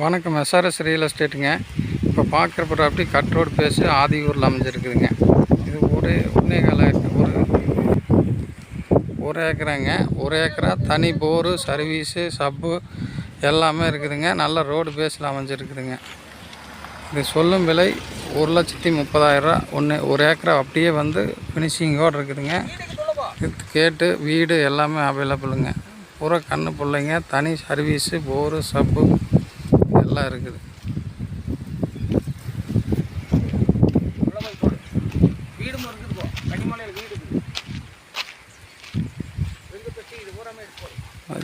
வணக்கம். SRS real எஸ்டேட்டுங்க. இப்போ பார்க்குற ப்ராப்பர்ட்டி கட் ரோடு பேஸு ஆதியூரில் அமைஞ்சிருக்குதுங்க. இது ஒரு ஏக்கராங்க. ஒரு ஏக்கரா தனி போரு, சர்வீஸு, சப்பு எல்லாமே இருக்குதுங்க. நல்ல ரோடு பேஸில் அமைஞ்சிருக்குதுங்க. இது சொல்லும் விலை 1,30,000 ஒரு ஏக்கரா அப்படியே வந்து ஃபினிஷிங்கோடு இருக்குதுங்க. கேட்டு வீடு எல்லாமே அவைலபிளுங்க. பூரா கண்ணு பிள்ளைங்க, தனி சர்வீஸு, போரு, சப்பு எல்லாம் இருக்குது.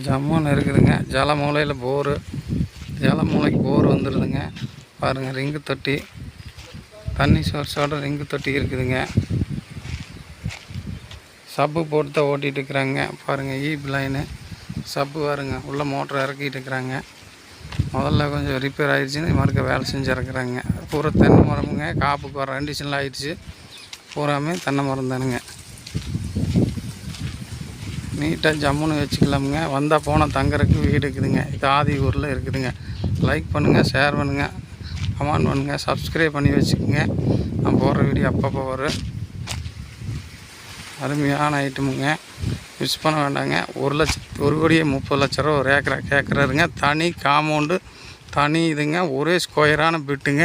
ஜம்முன்னு இருக்குதுங்க. ஜலமூலையில் போரு, ஜலமூலைக்கு போர் வந்துடுதுங்க. பாருங்கள், ரிங்கு தொட்டி, தண்ணி சோர்ஸோட ரிங்கு தொட்டி இருக்குதுங்க. சப்பு போட்டு தான் ஓட்டிகிட்டு இருக்கிறாங்க. பாருங்கள், லைனு சப்பு பாருங்க, உள்ள மோட்டர் இறக்கிட்டு இருக்கிறாங்க. முதல்ல கொஞ்சம் ரிப்பேர் ஆகிடுச்சின்னு மறுக்க வேலை செஞ்சு இறக்குறாங்க. பூரா தென்னை மரமுங்க. காப்புக்கு வர கண்டிஷனில் ஆகிடுச்சு. பூராமே தென்னை மரம் தானுங்க. நீட்டாக ஜம்முன்னு வச்சுக்கலாமுங்க. வந்தால் போனால் தங்குறதுக்கு வீடு இருக்குதுங்க. இது ஆதியூரில் இருக்குதுங்க. லைக் பண்ணுங்கள், ஷேர் பண்ணுங்கள், கமெண்ட் பண்ணுங்கள், சப்ஸ்கிரைப் பண்ணி வச்சுக்கோங்க. நான் போடுற வீடியோ அப்பப்போ வரும். அருமையான ஐட்டமுங்க, மிஸ் பண்ண வேண்டாங்க. 1,30,00,000 ஒரு ஏக்கரா கேட்குறாருங்க. தனி காம்பவுண்டு, தனி இதுங்க, ஒரே ஸ்கொயரான பிட்டுங்க.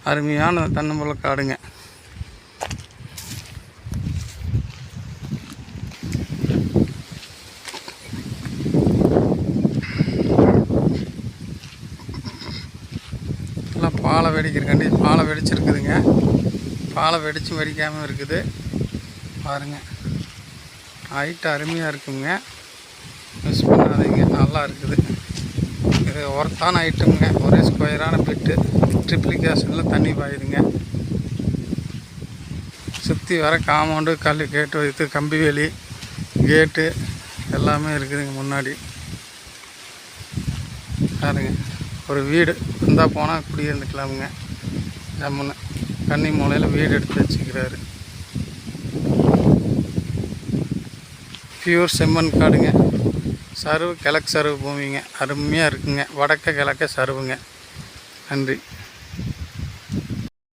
அருமையான தென்னம்பழ காடுங்க. எல்லாம் பாலை வெடிக்கிறக்காண்டி பாலை வெடிச்சிருக்குதுங்க. பாலை வெடித்து வெடிக்காமல் இருக்குது. பாருங்கள், ஹைட்டு அருமையாக இருக்குங்க. மிஸ் பண்ணாதீங்க, நல்லா இருக்குது. இது ஒர்த்தான ஐட்டமுங்க. ஒரே ஸ்கொயரான பிட்டு, ட்ரிப்ளிகேஷனில் தண்ணி பாயுதுங்க. சுற்றி வர காம்பவுண்டு, கல் கேட்டு வைத்து, கம்பி வேலி, கேட்டு எல்லாமே இருக்குதுங்க. முன்னாடி பாருங்க, ஒரு வீடு வந்தால் போனால் குடியிருந்துக்கலாமுங்க. ஜம்முன்னு கன்னி மூலையில் வீடு எடுத்து வச்சுக்கிறாரு. பியூர் செம்மண் காடுங்க. சருவு கிழக்கு சருவு பூமிங்க. அருமையாக இருக்குங்க. வடக்க கிழக்க சருவுங்க. நன்றி.